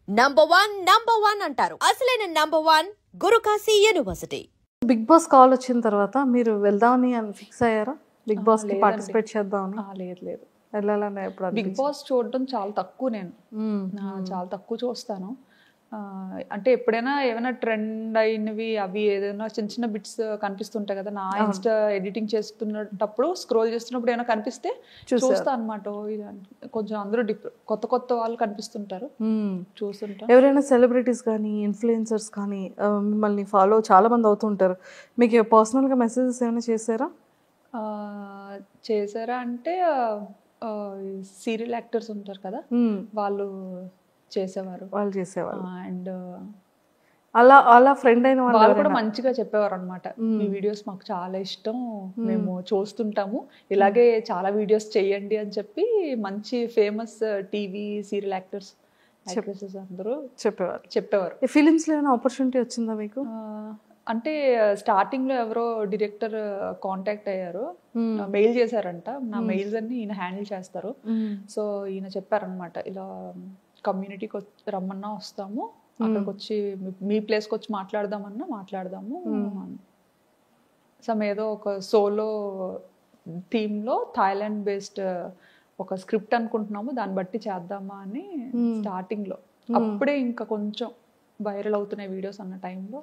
Number one అంటారు. అసలైన number one Gurukashi university. Bigg Boss call వచ్చిన తర్వాత మీరు వెళ్దామని ఫిక్స్ అయ్యారా? బిగ్ బాస్ కి పార్టిసిపేట్ చేద్దామని? లేదు, వెళ్ళాలని ఎప్పుడు బిగ్ బాస్ చూడడం చాలా తక్కువ. నేను చాలా తక్కువ చూస్తాను. అంటే ఎప్పుడైనా ఏమైనా ట్రెండ్ అయినవి అవి ఏదైనా చిన్న చిన్న బిట్స్ కనిపిస్తుంటాయి కదా, నా ఇన్స్టా ఎడిటింగ్ చేస్తున్నప్పుడు స్క్రోల్ చేస్తున్నప్పుడు ఏమైనా కనిపిస్తే చూస్తా అనమాట. కొంచెం అందరూ కొత్త కొత్త వాళ్ళు కనిపిస్తుంటారు, చూస్తుంటా. ఎవరైనా సెలబ్రిటీస్ కానీ ఇన్ఫ్లుయెన్సర్స్ కానీ మిమ్మల్ని ఫాలో చాలా మంది అవుతుంటారు, మీకు పర్సనల్గా మెసేజెస్ ఏమైనా చేశారా అంటే సీరియల్ యాక్టర్స్ ఉంటారు కదా, వాళ్ళు చేసేవారు. అండ్ అలా ఫ్రెండ్ అయిన వాళ్ళు కూడా మంచిగా చెప్పేవారు అనమాట. మీ వీడియోస్ మాకు చాలా ఇష్టం, మేము చూస్తుంటాము, ఇలాగే చాలా వీడియోస్ చెయ్యండి అని చెప్పి మంచి ఫేమస్ టీవీ సీరియల్ యాక్టర్స్ అందరూ చెప్పేవారు. ఫిలిమ్స్ లో ఏమైనా ఆపర్చునిటీ వచ్చిందా మీకు? అంటే స్టార్టింగ్ లో ఎవరో డైరెక్టర్ కాంటాక్ట్ అయ్యారు, మెయిల్ చేశారంట. నా మెయిల్స్ అన్ని ఈయన హ్యాండిల్ చేస్తారు. సో ఈయన చెప్పారనమాట, ఇలా కమ్యూనిటీకి రమ్మన్నా వస్తాము, అక్కడికి వచ్చి మీ ప్లేస్కి వచ్చి మాట్లాడదాము. సమ్ ఏదో ఒక సోలో థీమ్లో థాయిలాండ్ బేస్డ్ ఒక స్క్రిప్ట్ అనుకుంటున్నాము, దాన్ని బట్టి చేద్దామా అని స్టార్టింగ్లో. అప్పుడే ఇంకా కొంచెం వైరల్ అవుతున్నాయి వీడియోస్ అన్న టైంలో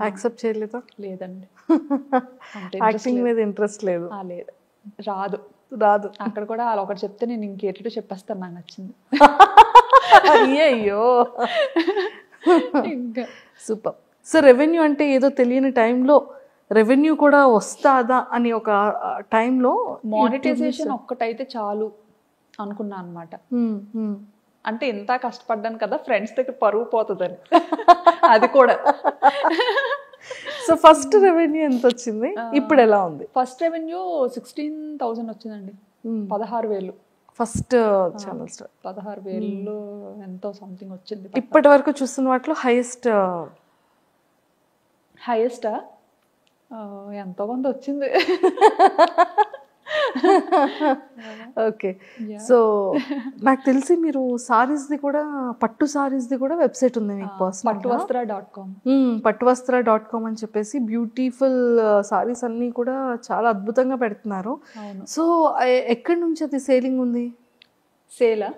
యాక్సెప్ట్ చేయలేదా? లేదండి, యాక్టింగ్ మీద ఇంట్రెస్ట్ లేదు. లేదు, రాదు. అక్కడ కూడా వాళ్ళు ఒకటి చెప్తే నేను ఇంకేటో చెప్పేస్తాను, నాకు నచ్చింది. అయ్యో ఇంకా సూపర్. సో రెవెన్యూ అంటే ఏదో తెలియని టైంలో రెవెన్యూ కూడా వస్తాదా అని ఒక టైంలో మానిటైజేషన్ ఒక్కటైతే చాలు అనుకున్నా అనమాట. అంటే ఎంత కష్టపడ్డాను కదా, ఫ్రెండ్స్ దగ్గర పరువు పోతుందని. అది కూడా. సో ఫస్ట్ రెవెన్యూ ఎంత వచ్చింది, ఇప్పుడు ఎలా ఉంది? ఫస్ట్ రెవెన్యూ 16,000 వచ్చిందండి. 16,000 ఫస్ట్ ఛానల్ స్టార్. 16,000 ఎంతో సంథింగ్ వచ్చింది. ఇప్పటి వరకు చూస్తున్న వాటిలో హైయెస్టా ఎంతో మంది వచ్చింది. ఓకే. సో నాకు తెలిసి మీరు సారీస్ది కూడా, పట్టు సారీస్ది కూడా వెబ్సైట్ ఉంది మీకు పర్సనల్? పట్టువస్త్ర.com అని చెప్పేసి బ్యూటిఫుల్ సారీస్ అన్ని కూడా చాలా అద్భుతంగా పెడుతున్నారు. సో ఎక్కడి నుంచి అది సేలింగ్ ఉంది? సేలా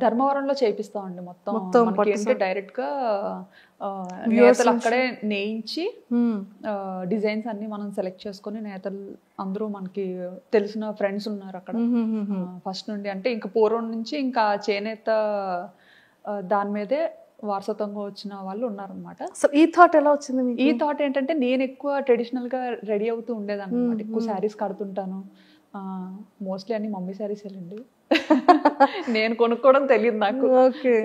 ధర్మవరంలో చేపిస్తామండి. మొత్తం డైరెక్ట్ గా నేతలు అక్కడే నేయించి డిజైన్స్ అన్ని మనం సెలెక్ట్ చేసుకుని, నేతలు అందరూ మనకి తెలిసిన ఫ్రెండ్స్ ఉన్నారు అక్కడ ఫస్ట్ నుండి. అంటే ఇంకా పూర్వం నుంచి ఇంకా చేనేత దాని మీదే వారసత్వంగా వచ్చిన వాళ్ళు ఉన్నారనమాట. సో ఈ థాట్ ఎలా వచ్చింది? ఈ థాట్ ఏంటంటే, నేను ఎక్కువ ట్రెడిషనల్ గా రెడీ అవుతూ ఉండేదాన్ని అనమాట. ఎక్కువ శారీస్ కడుతుంటాను, మోస్ట్లీ అన్ని మమ్మీ శారీస్ వెళ్ళండి. నేను కొనుక్కోవడం తెలియదు నాకు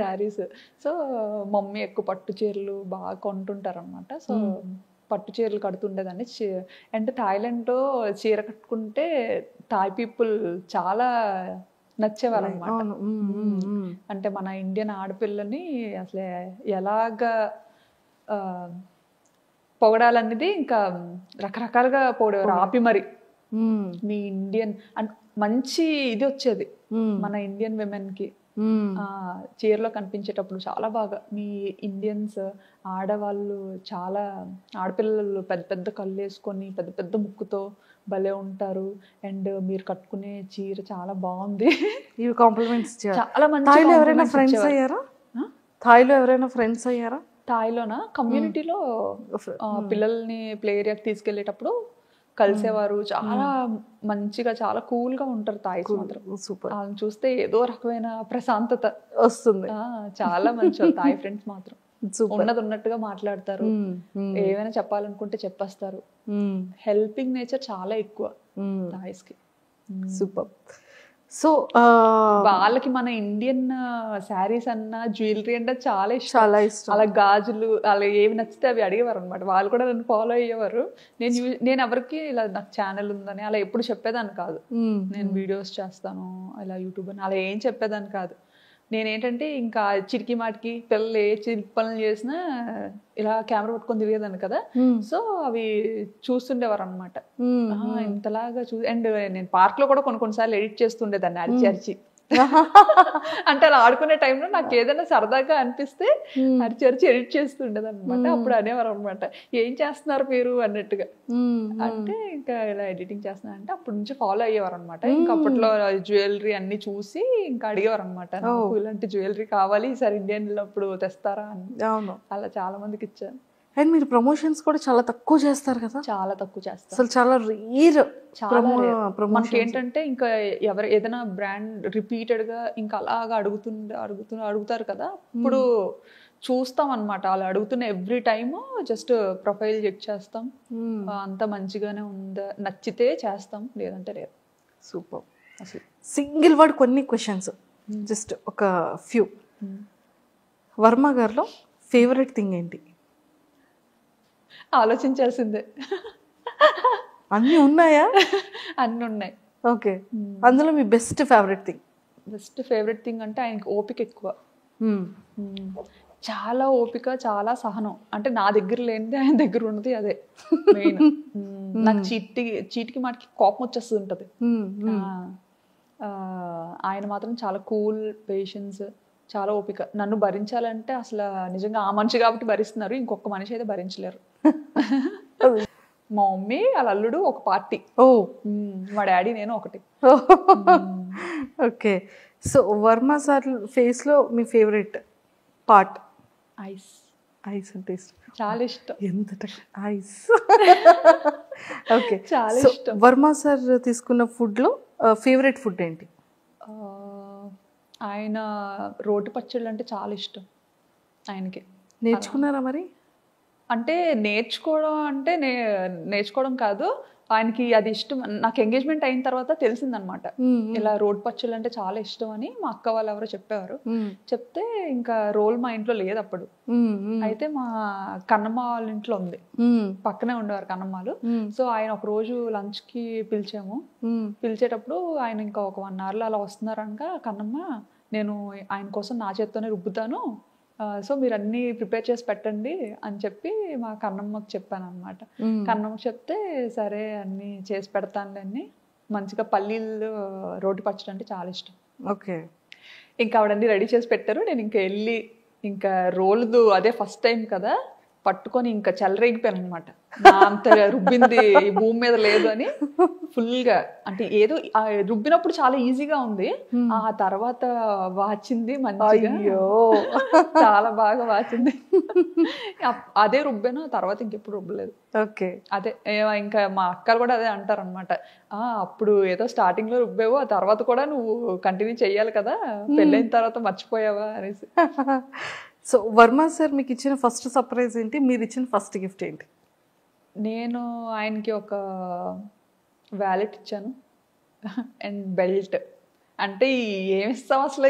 శారీస్. సో మమ్మీ ఎక్కువ పట్టు చీరలు బాగా కొంటుంటారు అనమాట. సో పట్టు చీరలు కడుతుండేదాన్ని. అంటే థాయిలాండ్లో చీర కట్టుకుంటే థాయ్ పీపుల్ చాలా నచ్చేవారు అనమాట. అంటే మన ఇండియన్ ఆడపిల్లని అసలు ఎలాగా పొగడాలనేది ఇంకా రకరకాలుగా పొగడేవారు. ఆపి మరి మీ ఇండియన్ అంటే మంచి ఇది వచ్చేది మన ఇండియన్ విమెన్ కి. చీరలో కనిపించేటప్పుడు చాలా బాగా మీ ఇండియన్స్ ఆడవాళ్ళు, చాలా ఆడపిల్లలు పెద్ద పెద్ద కళ్ళు వేసుకొని పెద్ద పెద్ద ముక్కుతో భలే ఉంటారు, అండ్ మీరు కట్టుకునే చీర చాలా బాగుంది. ఇవి కాంప్లిమెంట్స్ చాలా మంచి. థాయిలో ఎవరైనా ఫ్రెండ్స్ అయ్యారా? థాయిలోనా కమ్యూనిటీలో పిల్లల్ని ప్లే ఏరియాకి తీసుకెళ్లేటప్పుడు కలిసేవారు. చాలా మంచిగా, చాలా కూల్ గా ఉంటారు థాయిస్ మాత్రం. సూపర్. వాళ్ళని చూస్తే ఏదో రకమైన ప్రశాంతత వస్తుంది. చాలా మంచి థాయ్ ఫ్రెండ్స్ మాత్రం. ఉన్నది ఉన్నట్టుగా మాట్లాడతారు, ఏమైనా చెప్పాలనుకుంటే చెప్పేస్తారు. హెల్పింగ్ నేచర్ చాలా ఎక్కువ థాయిస్ కి. సూపర్. సో వాళ్ళకి మన ఇండియన్ శారీస్ అన్న, జ్యువెలరీ అంటే చాలా ఇష్టం. అలా గాజులు అలా ఏవి నచ్చితే అవి అడిగేవారు అనమాట. వాళ్ళు కూడా నన్ను ఫాలో అయ్యేవారు. నేను ఎవరికి ఇలా నాకు ఛానల్ ఉందని అలా ఎప్పుడు చెప్పేదాన్ని కాదు. నేను వీడియోస్ చేస్తాను ఇలా యూట్యూబ్ అని అలా ఏం చెప్పేదాన్ని కాదు. నేనేంటంటే ఇంకా చిరికి మాటికి పిల్లలు ఏ చిరికి పనులు చేసినా ఇలా కెమెరా పట్టుకొని తిరిగేదాన్ని కదా. సో అవి చూస్తుండేవారు అనమాట. ఇంతలాగా అండ్ నేను పార్క్ లో కూడా కొన్నిసార్లు ఎడిట్ చేస్తుండేదాన్ని అరిచి అంటే అలా ఆడుకునే టైంలో నాకు ఏదైనా సరదాగా అనిపిస్తే అరిచి ఎడిట్ చేస్తుండేది అనమాట. అప్పుడు అనేవారు అనమాట, ఏం చేస్తున్నారు మీరు అన్నట్టుగా. అంటే ఇంకా ఇలా ఎడిటింగ్ చేస్తున్నా అంటే అప్పటి నుంచి ఫాలో అయ్యేవారు అనమాట. ఇంకా అప్పట్లో జ్యువెలరీ అన్ని చూసి ఇంకా అడిగేవారు అనమాట, నాకు ఇలాంటి జ్యువెలరీ కావాలి, ఈసారి ఇండియన్ వెళ్ళినప్పుడు తెస్తారా అని. అలా చాలా మందికి ఇచ్చాను. అండ్ మీరు ప్రమోషన్స్ కూడా చాలా తక్కువ చేస్తారు కదా? చాలా తక్కువ చేస్తారు, అసలు చాలా రేర్. మనకి ఏంటంటే ఇంకా ఎవరు ఏదైనా బ్రాండ్ రిపీటెడ్ గా ఇంకా అలాగా అడుగుతారు కదా, ఇప్పుడు చూస్తాం అనమాట. అలా అడుగుతున్న every time just profile check చేస్తాం, అంత మంచిగానే ఉందా, నచ్చితే చేస్తాం, లేదంటే లేదు. సూపర్. అసలు సింగిల్ వర్డ్ కొన్ని క్వశ్చన్స్, జస్ట్ ఒక ఫ్యూ. వర్మ గారిలో ఫేవరెట్ థింగ్ ఏంటి? ఆలోచించాల్సిందే. అన్నీ ఉన్నాయా? అన్నీ ఉన్నాయి. ఓకే, అందులో మీ best favourite thing? Best favourite thing అంటే ఆయనకి ఓపిక ఎక్కువ, చాలా ఓపిక, చాలా సహనం. అంటే నా దగ్గర లేనిది ఆయన దగ్గర ఉన్నది అదే మెయిన్. నాకు చీటికి మాటికి కోపం వచ్చేస్తూ ఉంటుంది. ఆయన మాత్రం చాలా కూల్, పేషెన్స్, చాలా ఓపిక. నన్ను భరించాలంటే అసలు నిజంగా ఆ మనిషి కాబట్టి భరిస్తున్నారు, ఇంకొక మనిషి అయితే భరించలేరు. మా మమ్మీ వాళ్ళ అల్లుడు ఒక పార్టీ, మా డాడీ నేను ఒకటి. Okay, so Varma sir face లో మీ ఫేవరెట్ పార్ట్? ఐస్. ఐస్ అంటే చాలా ఇష్టం. ఎంత ఐస్. ఓకే, చాలా ఇష్టం. వర్మ సార్ తీసుకున్న ఫుడ్ లో ఫేవరెట్ ఫుడ్ ఏంటి? ఆయన రోటి పచ్చళ్ళు అంటే చాలా ఇష్టం ఆయనకి. నేర్చుకున్నారా మరి? అంటే నేర్చుకోవడం అంటే నేర్చుకోవడం కాదు, ఆయనకి అది ఇష్టం. నాకు ఎంగేజ్మెంట్ అయిన తర్వాత తెలిసిందనమాట, ఇలా రోటి పచ్చళ్ళు అంటే చాలా ఇష్టం అని. మా అక్క వాళ్ళు ఎవరో చెప్పేవారు. చెప్తే ఇంకా రోల్ మా ఇంట్లో లేదు అప్పుడు. అయితే మా కన్నమ్మ వాళ్ళ ఇంట్లో ఉంది, పక్కనే ఉండేవారు కన్నమ్మలు. సో ఆయన ఒక రోజు లంచ్ కి పిలిచాము. పిలిచేటప్పుడు ఆయన ఇంకా ఒక 1 hour అలా వస్తున్నారనక, కన్నమ్మ నేను ఆయన కోసం నా చేత్తోనే రుబ్బుతాను, సో మీరు అన్ని ప్రిపేర్ చేసి పెట్టండి అని చెప్పి మా కన్నమ్మకి చెప్పాను అనమాట. కన్నమ్మకి చెప్తే సరే అన్ని చేసి పెడతానులే అని. మంచిగా పల్లీలు రోటి పచ్చడి అంటే చాలా ఇష్టం. ఓకే, ఇంకా ఆవిడన్నీ రెడీ చేసి పెట్టారు. నేను ఇంకా వెళ్ళి ఇంకా రోల్దు అదే ఫస్ట్ టైం కదా, పట్టుకొని ఇంకా చెలరేగిపోయాను అనమాట. అంత రుబ్బింది ఈ భూమి మీద లేదు అని ఫుల్గా. అంటే ఏదో రుబ్బినప్పుడు చాలా ఈజీగా ఉంది, ఆ తర్వాత వాచింది మంచిగా, చాలా బాగా వాచింది. అదే రుబ్బాను, తర్వాత ఇంకెప్పుడు రుబ్బలేదు. ఓకే, అదే ఇంకా మా అక్కలు కూడా అదే అంటారు అనమాట, అప్పుడు ఏదో స్టార్టింగ్ లో రుబ్బావు, ఆ తర్వాత కూడా నువ్వు కంటిన్యూ చెయ్యాలి కదా, పెళ్ళైన తర్వాత మర్చిపోయావా అనేసి. సో వర్మ సార్ మీకు ఇచ్చిన ఫస్ట్ సర్ప్రైజ్ ఏంటి? మీరు ఇచ్చిన ఫస్ట్ గిఫ్ట్ ఏంటి? నేను ఆయనకి ఒక వ్యాలెట్ ఇచ్చాను అండ్ బెల్ట్. అంటే ఏమిస్తాం అసలు,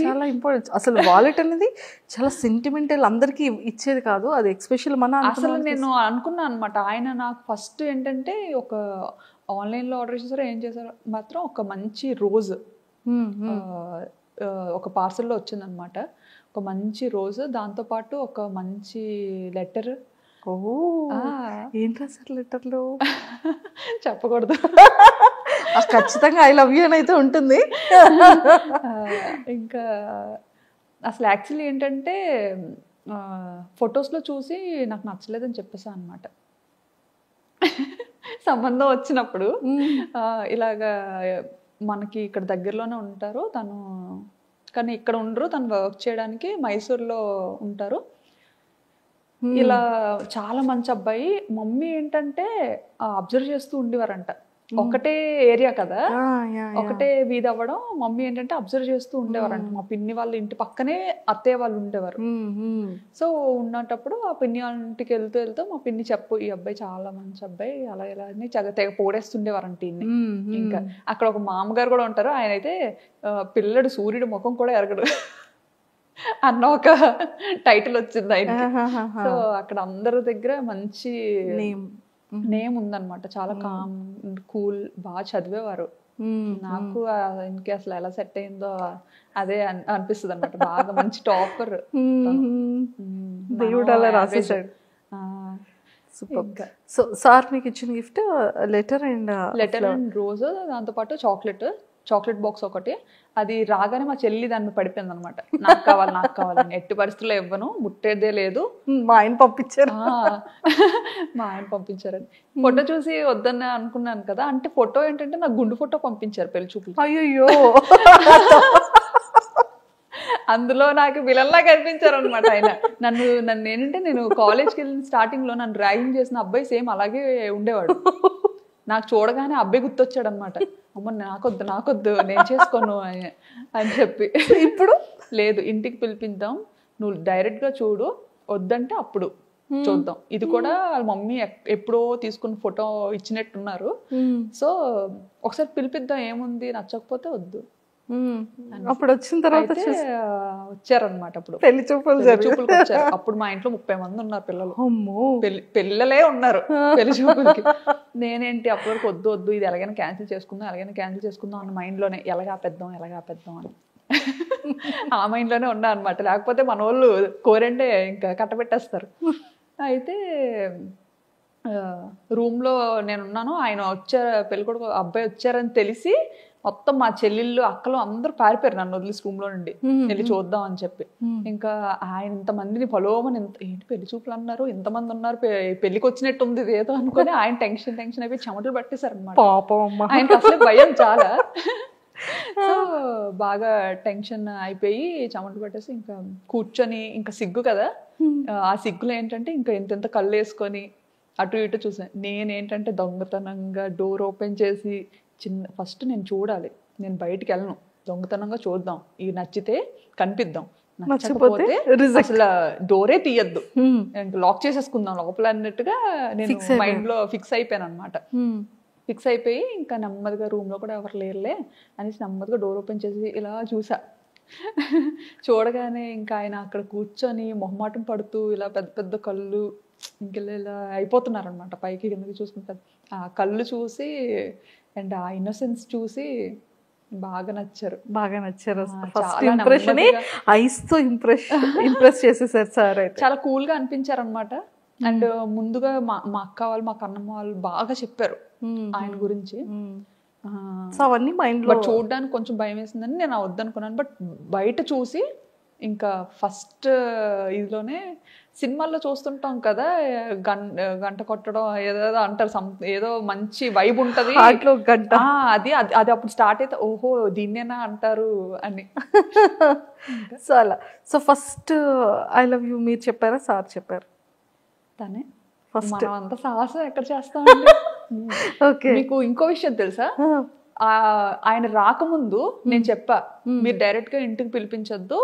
చాలా ఇంపార్టెంట్. అసలు వాలెట్ అనేది చాలా సెంటిమెంటల్, అందరికి ఇచ్చేది కాదు అది, ఎక్స్పెషల్ మన. అసలు నేను అనుకున్నాను అనమాట, ఆయన నాకు ఫస్ట్ ఏంటంటే ఒక ఆన్లైన్లో ఆర్డర్ చేశారో ఏం చేశారో మాత్రం ఒక మంచి రోజ్ ఒక పార్సల్లో వచ్చిందనమాట. ఒక మంచి రోజు, దాంతోపాటు ఒక మంచి లెటర్. ఏం రాశారు లెటర్లో? చెప్పకూడదు, ఖచ్చితంగా ఐ లవ్ యూ అని అయితే ఉంటుంది. ఇంకా అసలు యాక్చువల్లీ ఏంటంటే ఫొటోస్లో చూసి నాకు నచ్చలేదని చెప్పేసాను అనమాట. సంబంధం వచ్చినప్పుడు ఇలాగా మనకి ఇక్కడ దగ్గరలోనే ఉంటారు తను, కానీ ఇక్కడ ఉండరు, తను వర్క్ చేయడానికి మైసూర్లో ఉంటారు. ఇలా చాలా మంచి అబ్బాయి. మమ్మీ ఏంటంటే అబ్జర్వ్ చేస్తూ ఉండేవారంట, ఒకటే ఏరియా కదా, ఒకటే వీధి అవ్వడం. మమ్మీ ఏంటంటే అబ్జర్వ్ చేస్తూ ఉండేవారంట. మా పిన్ని వాళ్ళ ఇంటి పక్కనే అత్తయ్య వాళ్ళు ఉండేవారు. సో ఉన్నప్పుడు ఆ పిన్ని వాళ్ళ ఇంటికి వెళ్తూ మా పిన్ని చెప్పు, ఈ అబ్బాయి చాలా మంచి అబ్బాయి, అలా ఇలా అని తెగ పోడేస్తుండేవారంట ఇన్ని. ఇంకా అక్కడ ఒక మామగారు కూడా ఉంటారు, ఆయన అయితే పిల్లడు సూర్యుడు ముఖం కూడా ఎరగడు అన్న ఒక టైటిల్ వచ్చింది ఆయనకి. సో అక్కడ అందరి దగ్గర మంచి నేమ్ ఉందన్నమాట. చాలా కామ్, కూల్, బాగా చదివేవారు. నాకు ఇంకే అసలు ఎలా సెట్ అయిందో అదే అనిపిస్తుంది అనమాట. బాగా మంచి టాపర్, దేవుడు అలా రాసేసాడు. సో సార్ మీకు ఇచ్చిన గిఫ్ట్ లెటర్ అండ్ రోజ్, దాంతో పాటు చాక్లెట్. చాక్లెట్ బాక్స్ ఒకటి. అది రాగానే మా చెల్లి దాన్ని పడిపోయింది అనమాట, నాకు కావాలని. ఎట్టి పరిస్థితుల్లో ఇవ్వను, ముట్టేదే లేదు. మా ఆయన పంపించారు. మా ఆయన పంపించారని ఫోటో చూసి వద్దన్న అనుకున్నాను కదా. అంటే ఫోటో ఏంటంటే నాకు గుండు ఫోటో పంపించారు పెళ్లి చూపులు. అయ్యో, అందులో నాకు విలన్లా కనిపించారు అనమాట ఆయన. నన్ను ఏంటంటే నేను కాలేజ్కి వెళ్ళిన స్టార్టింగ్ లో నన్ను ర్యాగింగ్ చేసిన అబ్బాయి సేమ్ అలాగే ఉండేవాడు. నాకు చూడగానే అబ్బాయి గుర్తొచ్చాడు అనమాట. అమ్మ నాకొద్దు నేను చేసుకోను అని చెప్పి. ఇప్పుడు లేదు, ఇంటికి పిలిపిద్దాం, నువ్వు డైరెక్ట్ గా చూడు, వద్దంటే అప్పుడు చూద్దాం. ఇది కూడా వాళ్ళ మమ్మీ ఎప్పుడో తీసుకున్న ఫోటో ఇచ్చినట్టున్నారు. సో ఒకసారి పిలిపిద్దాం, ఏముంది, నచ్చకపోతే వద్దు. అప్పుడు వచ్చిన తర్వాత వచ్చారనమాట. అప్పుడు పెళ్లి చూపులు వచ్చారు. అప్పుడు మా ఇంట్లో 30 మంది ఉన్నారు పిల్లలు. పిల్లలే ఉన్నారు పెళ్లి చూపులకి. నేనేంటి అప్పటి వరకు వద్దు ఇది ఎలాగైనా క్యాన్సిల్ చేసుకుందాం అన్న మైండ్ లోనే, ఎలాగా పెద్దాం అని ఆ మైండ్ లోనే ఉన్నా అనమాట. లేకపోతే మన వాళ్ళు కోరంటే ఇంకా కట్టబెట్టేస్తారు. అయితే రూమ్ లో నేనున్నాను, ఆయన వచ్చారు, పెళ్ళికొడుకు అబ్బాయి వచ్చారని తెలిసి మొత్తం మా చెల్లెళ్ళు అక్కలు అందరూ పారిపోయారు నన్ను వదిలేసి రూమ్ లో నుండి, వెళ్ళి చూద్దాం అని చెప్పి. ఇంకా ఆయన ఇంతమందిని పొలవమని, ఏంటి పెళ్లి చూపులు అన్నారు, ఇంతమంది ఉన్నారు, పెళ్లికి వచ్చినట్టు ఉంది ఏదో అనుకుని ఆయన టెన్షన్ అయిపోయి చెమటలు పట్టేశారు అనమాట. ఆయనకి అసలు భయం చాలా. సో బాగా టెన్షన్ అయిపోయి చెమటలు పట్టేసి ఇంకా కూర్చొని, ఇంకా సిగ్గు కదా, ఆ సిగ్గులో ఏంటంటే ఇంకా ఇంత కళ్ళు వేసుకొని అటు ఇటు చూసాను. నేనేంటంటే దొంగతనంగా డోర్ ఓపెన్ చేసి ఫస్ట్ నేను చూడాలి, నేను బయటికి వెళ్ళను, దొంగతనంగా చూద్దాం, ఇది నచ్చితే కనిపిద్దాం, నచ్చకపోతే అసలు డోరే తీయద్దు, లాక్ చేసేసుకుందాం లోపల అన్నట్టుగా నేను మైండ్ లో ఫిక్స్ అయిపోయాను అనమాట. ఫిక్స్ అయిపోయి ఇంకా నెమ్మదిగా రూమ్ లో కూడా ఎవరు లేరులే అనేసి నెమ్మదిగా డోర్ ఓపెన్ చేసి ఇలా చూసా. చూడగానే ఇంకా ఆయన అక్కడ కూర్చొని మొహమాటం పడుతూ ఇలా పెద్ద పెద్ద కళ్ళు ఇలా అయిపోతున్నారు అనమాట, పైకి కిందకి చూసుకుంటారు. ఆ కళ్ళు చూసి అండ్ ఆ ఇన్నోసెన్స్ చూసి బాగా నచ్చారు. ఫస్ట్ ఇంప్రెషన్ ఐస్ తో ఇంప్రెస్ చేసేసారు సార్. చాలా కూల్ గా అనిపించారు అనమాట. అండ్ ముందుగా మా అక్క వాళ్ళు, మా కన్నమ్మ వాళ్ళు బాగా చెప్పారు ఆయన గురించి. అవన్నీ మైండ్ లో చూడడానికి కొంచెం భయం వేసిందని నేను వద్దనుకున్నాను. బట్ బయట చూసి ఇంకా ఫస్ట్ ఇదిలోనే సినిమాల్లో చూస్తుంటాం కదా, గంట కొట్టడం ఏదో అంటారు, ఏదో మంచి వైబ్ ఉంటది గంట, అది అప్పుడు స్టార్ట్ అయితే ఓహో దీన్నేనా అంటారు అని. So first I love you మీరు చెప్పారా సార్ చెప్పారు? తనే ఫస్ట్. మనం అంత సాహసం ఎక్కడ చేస్తాం. మీకు ఇంకో విషయం తెలుసా, ఆయన రాకముందు నేను చెప్పా, మీరు డైరెక్ట్ గా ఇంటికి పిలిపించొద్దు,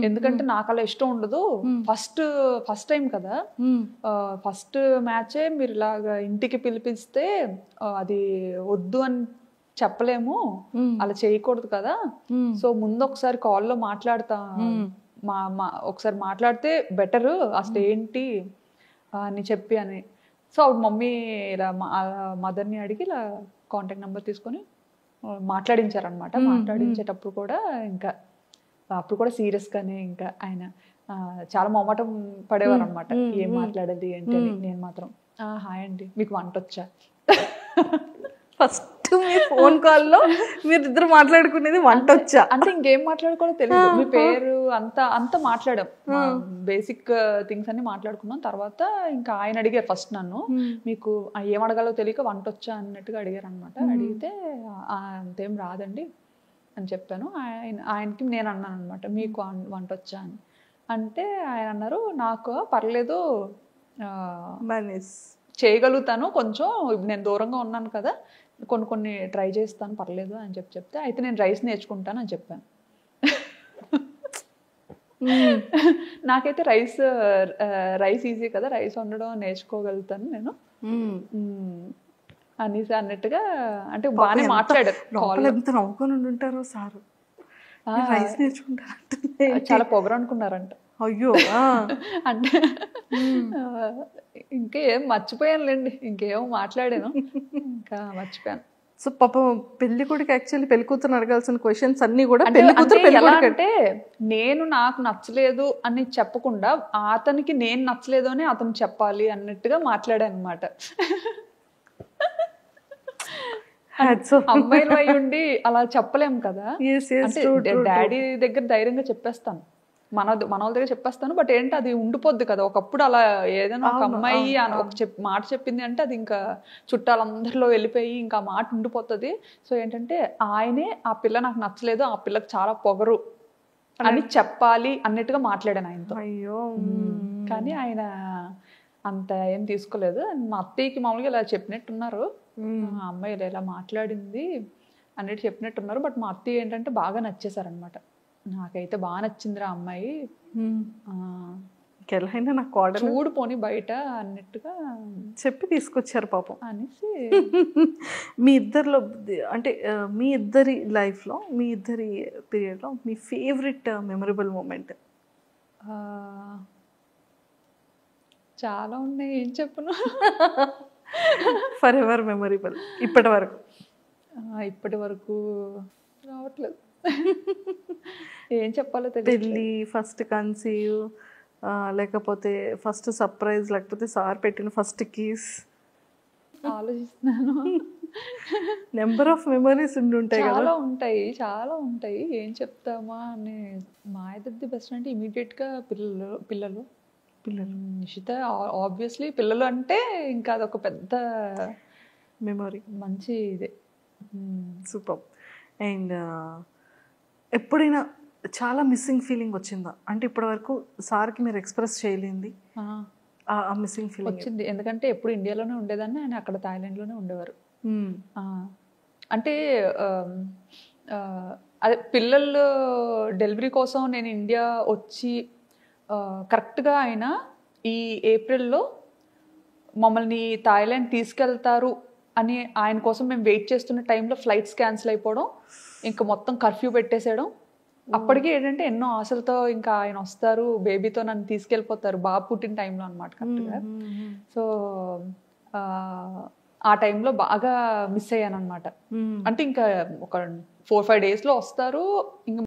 ఎందుకంటే నాకు అలా ఇష్టం ఉండదు, ఫస్ట్ టైం కదా, ఫస్ట్ మ్యాచే మీరు ఇలాగా ఇంటికి పిలిపిస్తే అది వద్దు అని చెప్పలేము, అలా చేయకూడదు కదా, సో ముందు ఒకసారి కాల్లో మాట్లాడతా, ఒకసారి మాట్లాడితే బెటర్ అసలు ఏంటి అని చెప్పి అని. సో అప్పుడు మమ్మీ ఇలా మదర్ని అడిగి ఇలా కాంటాక్ట్ నెంబర్ తీసుకొని మాట్లాడించారనమాట. మాట్లాడించేటప్పుడు కూడా ఇంకా అప్పుడు కూడా సీరియస్గానే ఇంకా ఆయన చాలా మొహమాటం పడేవారు అనమాట, ఏం మాట్లాడాలి ఏంటి అని. నేను మాత్రం హాయ్ అండి మీకు వంట వచ్చా. ఫస్ట్ మీ ఫోన్ కాల్లో మీరు ఇద్దరు మాట్లాడుకునేది వంట వచ్చా అంటే ఇంకేం మాట్లాడుకోవడం తెలియదు, మీ పేరు అంతా మాట్లాడాం, బేసిక్ థింగ్స్ అన్ని మాట్లాడుకున్నాం. తర్వాత ఇంకా ఆయన అడిగారు ఫస్ట్ నన్ను, మీకు ఏం అడగాలో తెలియక వంట వచ్చా అన్నట్టుగా అడిగారు అనమాట. అడిగితే అంతేం రాదండి అని చెప్పాను. ఆయనకి నేను అన్నాను అనమాట, మీకు వంట వచ్చా అని. అంటే ఆయన అన్నారు, నాకు పర్లేదు చేయగలుగుతాను, కొంచెం నేను దూరంగా ఉన్నాను కదా, కొన్ని ట్రై చేస్తాను, పర్లేదు అని చెప్తే, అయితే నేను రైస్ నేర్చుకుంటాను అని చెప్పాను. నాకైతే రైస్ ఈజీ కదా, రైస్ వండడం నేర్చుకోగలుగుతాను నేను అనేసి అన్నట్టుగా, అంటే బాగానే మాట్లాడారు. ఎంత నవ్వుకొని ఉంటారో సార్, రైస్ నేర్చుకుంటారు, చాలా పొగరు అనుకున్నారంట. అయ్యో అంటే ఇంకేం మర్చిపోయానులేండి, ఇంకేమో మాట్లాడాను, ఇంకా మర్చిపోయాను. సో పాపం పెళ్లి కొడుకు యాక్చువల్లీ పెళ్లి కూతురు అడగాల్సిన క్వశ్చన్స్ అన్ని కూడా అంటే నేను నాకు నచ్చలేదు అని చెప్పకుండా అతనికి నేను నచ్చలేదు అని అతను చెప్పాలి అన్నట్టుగా మాట్లాడాను అనమాట. అమ్మాయిలు అయి ఉండి అలా చెప్పలేం కదా. Yes, yes, అంటే true, true, డాడీ దగ్గర ధైర్యంగా చెప్పేస్తాను, మన వాళ్ళ దగ్గర చెప్పేస్తాను. బట్ ఏంటి అది ఉండిపోద్ది కదా, ఒకప్పుడు అలా ఏదైనా ఒక అమ్మాయి ఒక మాట చెప్పింది అంటే అది ఇంకా చుట్టాలందరిలో వెళ్ళిపోయి ఇంకా ఆ మాట ఉండిపోతుంది. సో ఏంటంటే ఆయనే ఆ పిల్ల నాకు నచ్చలేదు, ఆ పిల్లకి చాలా పొగరు అని చెప్పాలి అన్నట్టుగా మాట్లాడాను ఆయనతో. అయ్యో. కానీ ఆయన అంత ఏం తీసుకోలేదు. మా అత్తయ్యకి మామూలుగా ఇలా చెప్పినట్టున్నారు, ఆ అమ్మాయి ఇలా మాట్లాడింది అన్నట్టు చెప్పినట్టున్నారు. బట్ మా అత్తయ్య ఏంటంటే బాగా నచ్చేసారనమాట. నాకైతే బాగా నచ్చిందిరా అమ్మాయి, ఇంకెలాగైనా నాకు కోడలు చూడు పోనీ బయట అన్నట్టుగా చెప్పి తీసుకొచ్చారు పాపం అనేసి. మీ ఇద్దరిలో అంటే మీ ఇద్దరి లైఫ్లో, మీ ఇద్దరి పీరియడ్లో మీ ఫేవరెట్ మెమరబుల్ మూమెంట్? చాలా ఉన్నాయి, ఏం చెప్పను. ఫర్ ఎవర్ మెమరబుల్ ఇప్పటి వరకు? ఇప్పటి వరకు రావట్లేదు, ఏం చెప్పాలో తెలియదు. పెళ్ళి, ఫస్ట్ కన్సీవ్, లేకపోతే ఫస్ట్ సర్ప్రైజ్, లేకపోతే సార్ పెట్టిన ఫస్ట్ కీస్? ఆలోచిస్తున్నాను. నెంబర్ ఆఫ్ మెమరీస్ ఉండుంటాయి కదా. చాలా ఉంటాయి, చాలా ఉంటాయి, ఏం చెప్తామా అని. మా ఇద్దరిది బెస్ట్ అంటే ఇమీడియట్గా పిల్లలు నిషిత. ఆబ్వియస్లీ పిల్లలు అంటే ఇంకా అదొక పెద్ద మెమరీ, మంచి ఇదే. సూపర్. అండ్ ఎప్పుడైనా చాలా మిస్సింగ్ ఫీలింగ్ వచ్చిందా? అంటే ఇప్పటి వరకు సార్కి మీరు ఎక్స్ప్రెస్ చేయలేంది ఆ మిస్సింగ్ ఫీలింగ్ వచ్చింది. ఎందుకంటే ఎప్పుడు ఇండియాలోనే ఉండేదాన్ని, ఆయన అక్కడ థాయిలాండ్లోనే ఉండేవారు. అంటే అదే పిల్లలు డెలివరీ కోసం నేను ఇండియా వచ్చి కరెక్ట్గా ఆయన ఈ ఏప్రిల్లో మమ్మల్ని థాయిలాండ్ తీసుకెళ్తారు అని ఆయన కోసం మేము వెయిట్ చేస్తున్న టైంలో ఫ్లైట్స్ క్యాన్సిల్ అయిపోవడం, ఇంకా మొత్తం కర్ఫ్యూ పెట్టేసేయడం. అప్పటికి ఏంటంటే ఎన్నో ఆశలతో ఇంకా ఆయన వస్తారు, బేబీతో నన్ను తీసుకెళ్ళిపోతారు, బాబు పుట్టిన టైంలో అనమాట కరెక్ట్గా. సో ఆ టైంలో బాగా మిస్ అయ్యాను అనమాట. అంటే ఇంకా ఒక 4-5 డేస్లో వస్తారు, ఇంకా